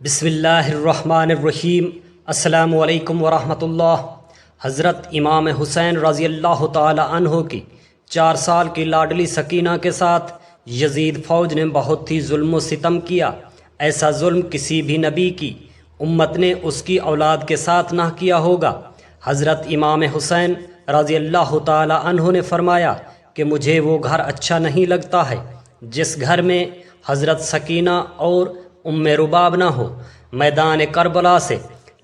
بسم اللہ الرحمن الرحیم۔ السلام علیکم ورحمۃ اللہ۔ حضرت امام حسین رضی اللہ تعالی عنہ کی 4 سال کی لاڈلی سکینہ کے ساتھ یزید فوج نے بہت ہی ظلم و ستم کیا۔ ایسا ظلم کسی بھی نبی کی امت نے اس کی اولاد کے ساتھ نہ کیا ہوگا۔ حضرت امام حسین رضی اللہ تعالی عنہ نے فرمایا کہ مجھے وہ گھر اچھا نہیں لگتا ہے جس گھر میں حضرت سکینہ اور ام رباب نہ ہو۔ میدان کربلا سے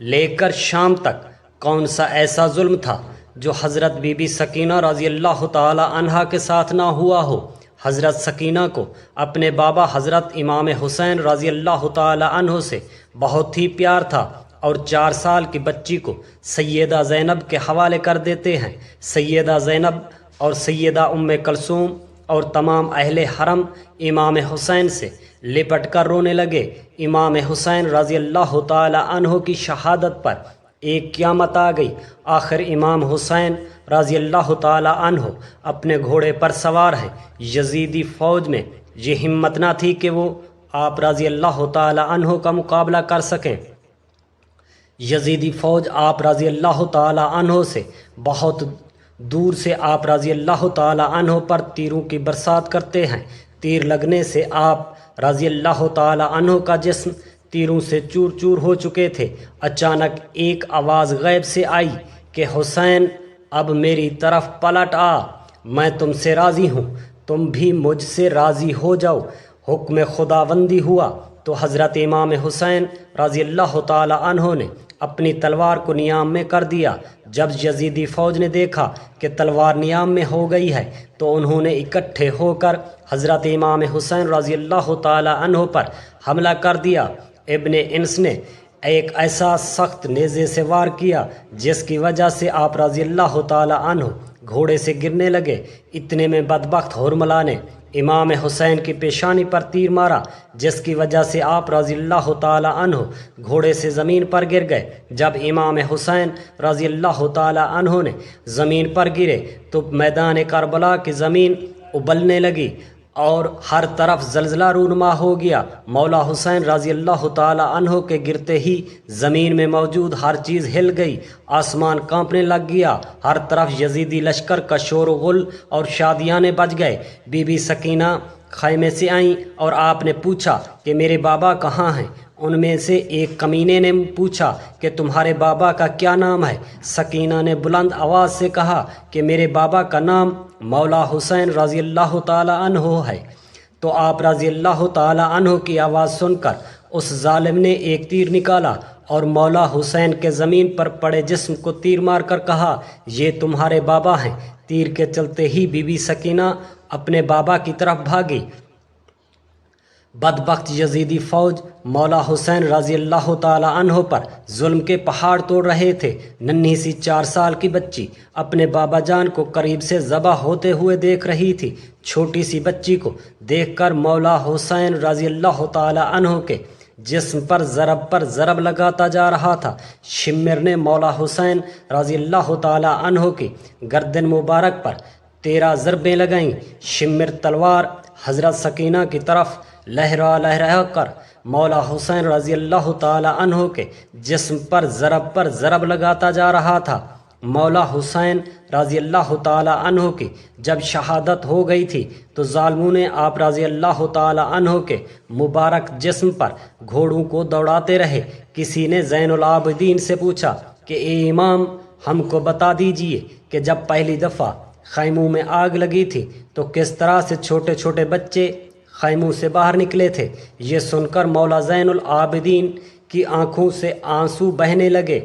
لے کر شام تک کون سا ایسا ظلم تھا جو حضرت بی بی سکینہ رضی اللہ تعالی عنہا کے ساتھ نہ ہوا ہو۔ حضرت سکینہ کو اپنے بابا حضرت امام حسین رضی اللہ تعالی عنہ سے بہت ہی پیار تھا اور 4 سال کی بچی کو سیدہ زینب کے حوالے کر دیتے ہیں۔ سیدہ زینب اور سیدہ ام کلثوم اور تمام اہل حرم امام حسین سے لپٹ کر رونے لگے۔ امام حسین رضی اللہ تعالی عنہ کی شہادت پر ایک قیامت آ گئی۔ آخر امام حسین رضی اللہ تعالی عنہ اپنے گھوڑے پر سوار ہیں۔ یزیدی فوج میں یہ ہمت نہ تھی کہ وہ آپ رضی اللہ تعالی عنہ کا مقابلہ کر سکیں۔ یزیدی فوج آپ رضی اللہ تعالی عنہ سے بہت دور سے آپ رضی اللہ تعالی عنہ پر تیروں کی برسات کرتے ہیں۔ تیر لگنے سے آپ رضی اللہ تعالی عنہ کا جسم تیروں سے چور چور ہو چکے تھے۔ اچانک ایک آواز غیب سے آئی کہ حسین اب میری طرف پلٹ آ، میں تم سے راضی ہوں، تم بھی مجھ سے راضی ہو جاؤ۔ حکم خداوندی ہوا تو حضرت امام حسین رضی اللہ تعالی عنہ نے اپنی تلوار کو نیام میں کر دیا۔ جب یزیدی فوج نے دیکھا کہ تلوار نیام میں ہو گئی ہے تو انہوں نے اکٹھے ہو کر حضرت امام حسین رضی اللہ تعالی عنہ پر حملہ کر دیا۔ ابن انس نے ایک ایسا سخت نیزے سے وار کیا جس کی وجہ سے آپ رضی اللہ تعالی عنہ گھوڑے سے گرنے لگے۔ اتنے میں بدبخت حرملہ نے امام حسین کی پیشانی پر تیر مارا جس کی وجہ سے آپ رضی اللہ تعالی عنہ گھوڑے سے زمین پر گر گئے۔ جب امام حسین رضی اللہ تعالی عنہ نے زمین پر گرے تو میدان کربلا کی زمین ابلنے لگی اور ہر طرف زلزلہ رونما ہو گیا۔ مولا حسین رضی اللہ تعالی عنہ کے گرتے ہی زمین میں موجود ہر چیز ہل گئی، آسمان کانپنے لگ گیا، ہر طرف یزیدی لشکر کا شور و غل اور شادیانے بج گئے۔ بی بی سکینہ خیمے سے آئیں اور آپ نے پوچھا کہ میرے بابا کہاں ہیں؟ ان میں سے ایک کمینے نے پوچھا کہ تمہارے بابا کا کیا نام ہے؟ سکینہ نے بلند آواز سے کہا کہ میرے بابا کا نام مولا حسین رضی اللہ تعالی عنہ ہے۔ تو آپ رضی اللہ تعالی عنہ کی آواز سن کر اس ظالم نے ایک تیر نکالا اور مولا حسین کے زمین پر پڑے جسم کو تیر مار کر کہا یہ تمہارے بابا ہیں۔ تیر کے چلتے ہی بی بی سکینہ اپنے بابا کی طرف بھاگی۔ بدبخت یزیدی فوج مولا حسین رضی اللہ تعالی عنہ پر ظلم کے پہاڑ توڑ رہے تھے۔ ننھی سی 4 سال کی بچی اپنے بابا جان کو قریب سے ذبح ہوتے ہوئے دیکھ رہی تھی۔ چھوٹی سی بچی کو دیکھ کر مولا حسین رضی اللہ تعالی عنہ کے جسم پر ضرب لگاتا جا رہا تھا۔ شمر نے مولا حسین رضی اللہ تعالی عنہ کی گردن مبارک پر 13 ضربیں لگائیں۔ شمر تلوار حضرت سکینہ کی طرف لہرا کر مولا حسین رضی اللہ تعالی عنہ کے جسم پر ضرب لگاتا جا رہا تھا۔ مولا حسین رضی اللہ تعالی عنہ کی جب شہادت ہو گئی تھی تو ظالموں نے آپ رضی اللہ تعالی عنہ کے مبارک جسم پر گھوڑوں کو دوڑاتے رہے۔ کسی نے زین العابدین سے پوچھا کہ اے امام ہم کو بتا دیجئے کہ جب پہلی دفعہ خیموں میں آگ لگی تھی تو کس طرح سے چھوٹے چھوٹے بچے خیموں سے باہر نکلے تھے؟ یہ سن کر مولا زین العابدین کی آنکھوں سے آنسو بہنے لگے۔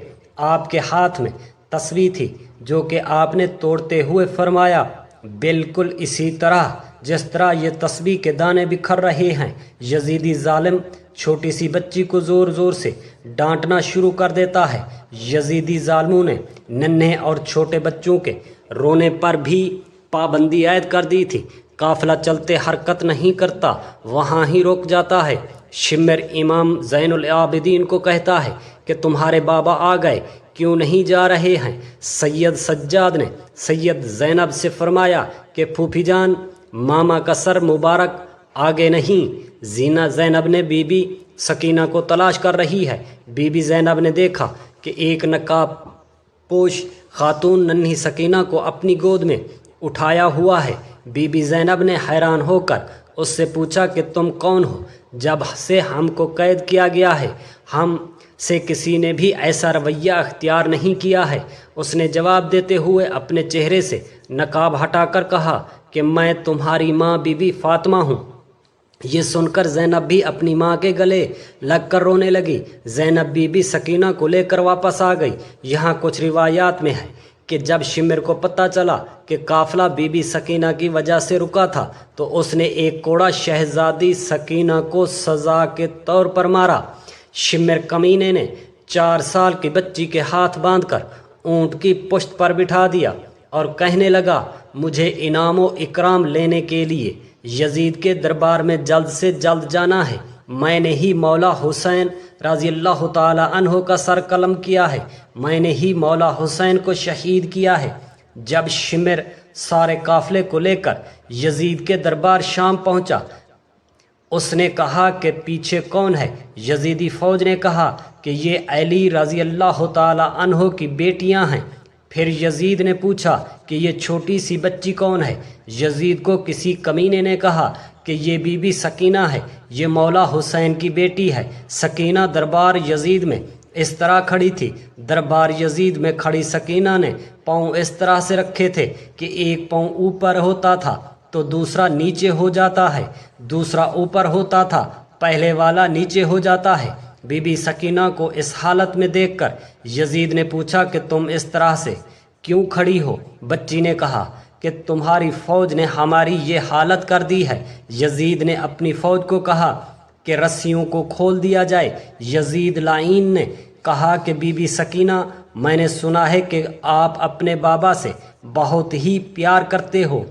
آپ کے ہاتھ میں تسبیح تھی جو کہ آپ نے توڑتے ہوئے فرمایا بالکل اسی طرح جس طرح یہ تسبیح کے دانے بکھر رہے ہیں۔ یزیدی ظالم چھوٹی سی بچی کو زور زور سے ڈانٹنا شروع کر دیتا ہے۔ یزیدی ظالموں نے ننھے اور چھوٹے بچوں کے رونے پر بھی پابندی عائد کر دی تھی۔ قافلہ چلتے حرکت نہیں کرتا، وہاں ہی رک جاتا ہے۔ شمر امام زین العابدین کو کہتا ہے کہ تمہارے بابا آ گئے، کیوں نہیں جا رہے ہیں؟ سید سجاد نے سید زینب سے فرمایا کہ پھوپھی جان ماما کا سر مبارک آگے نہیں۔ زینب نے بی بی سکینہ کو تلاش کر رہی ہے۔ بی بی زینب نے دیکھا کہ ایک نقاب پوش خاتون ننھی سکینہ کو اپنی گود میں اٹھایا ہوا ہے۔ بی بی زینب نے حیران ہو کر اس سے پوچھا کہ تم کون ہو؟ جب سے ہم کو قید کیا گیا ہے ہم سے کسی نے بھی ایسا رویہ اختیار نہیں کیا ہے۔ اس نے جواب دیتے ہوئے اپنے چہرے سے نقاب ہٹا کر کہا کہ میں تمہاری ماں بی بی فاطمہ ہوں۔ یہ سن کر زینب بھی اپنی ماں کے گلے لگ کر رونے لگی۔ زینب بی بی سکینہ کو لے کر واپس آ گئی۔ یہاں کچھ روایات میں ہے کہ جب شمر کو پتہ چلا کہ قافلہ بی بی سکینہ کی وجہ سے رکا تھا تو اس نے ایک کوڑا شہزادی سکینہ کو سزا کے طور پر مارا۔ شمر کمینے نے 4 سال کی بچی کے ہاتھ باندھ کر اونٹ کی پشت پر بٹھا دیا اور کہنے لگا مجھے انعام و اکرام لینے کے لیے یزید کے دربار میں جلد سے جلد جانا ہے۔ میں نے ہی مولا حسین رضی اللہ تعالی عنہ کا سر قلم کیا ہے، میں نے ہی مولا حسین کو شہید کیا ہے۔ جب شمر سارے قافلے کو لے کر یزید کے دربار شام پہنچا اس نے کہا کہ پیچھے کون ہے؟ یزیدی فوج نے کہا کہ یہ علی رضی اللہ تعالی عنہ کی بیٹیاں ہیں۔ پھر یزید نے پوچھا کہ یہ چھوٹی سی بچی کون ہے؟ یزید کو کسی کمینے نے کہا کہ یہ بی بی سکینہ ہے، یہ مولا حسین کی بیٹی ہے۔ سکینہ دربار یزید میں اس طرح کھڑی تھی۔ دربار یزید میں کھڑی سکینہ نے پاؤں اس طرح سے رکھے تھے کہ ایک پاؤں اوپر ہوتا تھا تو دوسرا نیچے ہو جاتا ہے، دوسرا اوپر ہوتا تھا پہلے والا نیچے ہو جاتا ہے۔ بی بی سکینہ کو اس حالت میں دیکھ کر یزید نے پوچھا کہ تم اس طرح سے کیوں کھڑی ہو؟ بچی نے کہا کہ تمہاری فوج نے ہماری یہ حالت کر دی ہے۔ یزید نے اپنی فوج کو کہا کہ رسیوں کو کھول دیا جائے۔ یزید لعین نے کہا کہ بی بی سکینہ میں نے سنا ہے کہ آپ اپنے بابا سے بہت ہی پیار کرتے ہو،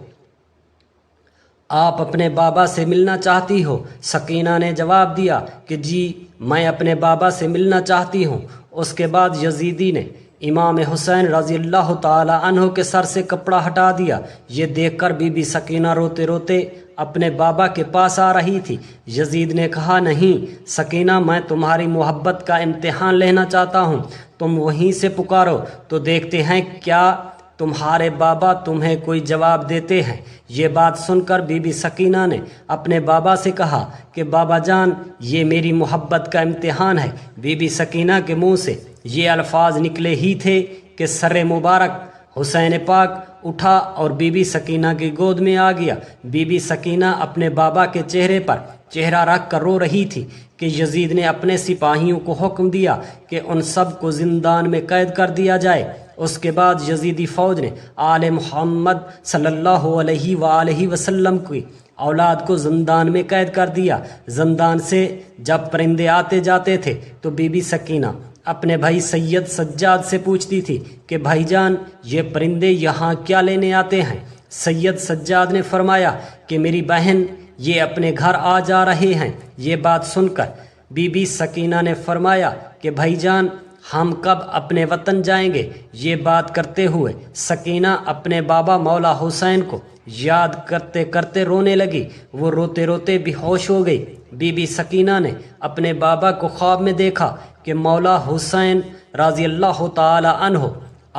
آپ اپنے بابا سے ملنا چاہتی ہو؟ سکینہ نے جواب دیا کہ جی میں اپنے بابا سے ملنا چاہتی ہوں۔ اس کے بعد یزیدی نے امام حسین رضی اللہ تعالی عنہ کے سر سے کپڑا ہٹا دیا۔ یہ دیکھ کر بی بی سکینہ روتے روتے اپنے بابا کے پاس آ رہی تھی۔ یزید نے کہا نہیں سکینہ میں تمہاری محبت کا امتحان لینا چاہتا ہوں، تم وہیں سے پکارو تو دیکھتے ہیں کیا تمہارے بابا تمہیں کوئی جواب دیتے ہیں۔ یہ بات سن کر بی بی سکینہ نے اپنے بابا سے کہا کہ بابا جان یہ میری محبت کا امتحان ہے۔ بی بی سکینہ کے منہ سے یہ الفاظ نکلے ہی تھے کہ سر مبارک حسین پاک اٹھا اور بی بی سکینہ کی گود میں آ گیا۔ بی بی سکینہ اپنے بابا کے چہرے پر چہرہ رکھ کر رو رہی تھی کہ یزید نے اپنے سپاہیوں کو حکم دیا کہ ان سب کو زندان میں قید کر دیا جائے۔ اس کے بعد یزیدی فوج نے آل محمد صلی اللہ علیہ وآلہ وسلم کی اولاد کو زندان میں قید کر دیا۔ زندان سے جب پرندے آتے جاتے تھے تو بی بی سکینہ اپنے بھائی سید سجاد سے پوچھتی تھی کہ بھائی جان یہ پرندے یہاں کیا لینے آتے ہیں؟ سید سجاد نے فرمایا کہ میری بہن یہ اپنے گھر آ جا رہے ہیں۔ یہ بات سن کر بی بی سکینہ نے فرمایا کہ بھائی جان ہم کب اپنے وطن جائیں گے؟ یہ بات کرتے ہوئے سکینہ اپنے بابا مولا حسین کو یاد کرتے کرتے رونے لگی۔ وہ روتے روتے بے ہوش ہو گئی۔ بی بی سکینہ نے اپنے بابا کو خواب میں دیکھا کہ مولا حسین رضی اللہ تعالی عنہ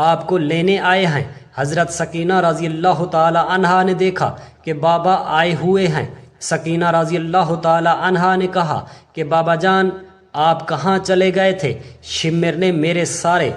آپ کو لینے آئے ہیں۔ حضرت سکینہ رضی اللہ تعالی عنہا نے دیکھا کہ بابا آئے ہوئے ہیں۔ سکینہ رضی اللہ تعالی عنہا نے کہا کہ بابا جان آپ کہاں چلے گئے تھے؟ شمر نے میرے سارے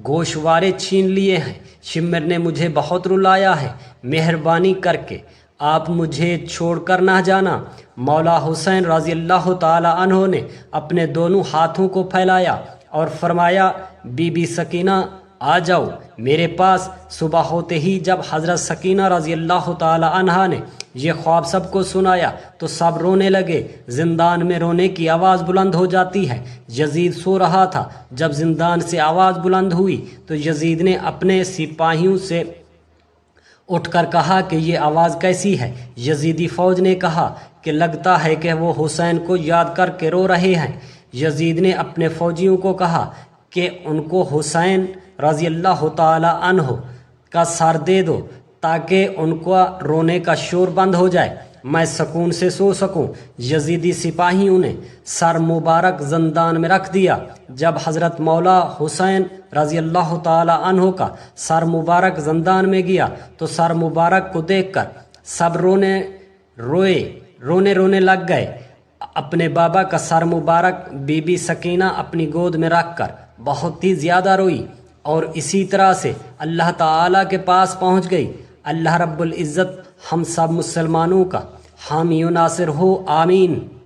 گوشوارے چھین لیے ہیں، شمر نے مجھے بہت رلایا ہے، مہربانی کر کے آپ مجھے چھوڑ کر نہ جانا۔ مولا حسین رضی اللہ تعالی عنہ نے اپنے دونوں ہاتھوں کو پھیلایا اور فرمایا بی بی سکینہ آ جاؤ میرے پاس۔ صبح ہوتے ہی جب حضرت سکینہ رضی اللہ تعالی عنہا نے یہ خواب سب کو سنایا تو سب رونے لگے۔ زندان میں رونے کی آواز بلند ہو جاتی ہے۔ یزید سو رہا تھا۔ جب زندان سے آواز بلند ہوئی تو یزید نے اپنے سپاہیوں سے اٹھ کر کہا کہ یہ آواز کیسی ہے؟ یزیدی فوج نے کہا کہ لگتا ہے کہ وہ حسین کو یاد کر کے رو رہے ہیں۔ یزید نے اپنے فوجیوں کو کہا کہ ان کو حسین رضی اللہ تعالی عنہ کا سر دے دو تاکہ ان کو رونے کا شور بند ہو جائے۔ میں سکون سے سو سکوں۔ یزیدی سپاہیوں نے سر مبارک زندان میں رکھ دیا۔ جب حضرت مولا حسین رضی اللہ تعالی عنہ کا سر مبارک زندان میں گیا تو سر مبارک کو دیکھ کر سب رونے لگ گئے۔ اپنے بابا کا سر مبارک بی بی سکینہ اپنی گود میں رکھ کر بہت ہی زیادہ روئی، اور اسی طرح سے اللہ تعالیٰ کے پاس پہنچ گئی۔ اللہ رب العزت ہم سب مسلمانوں کا حامی و ناصر ہو، آمین۔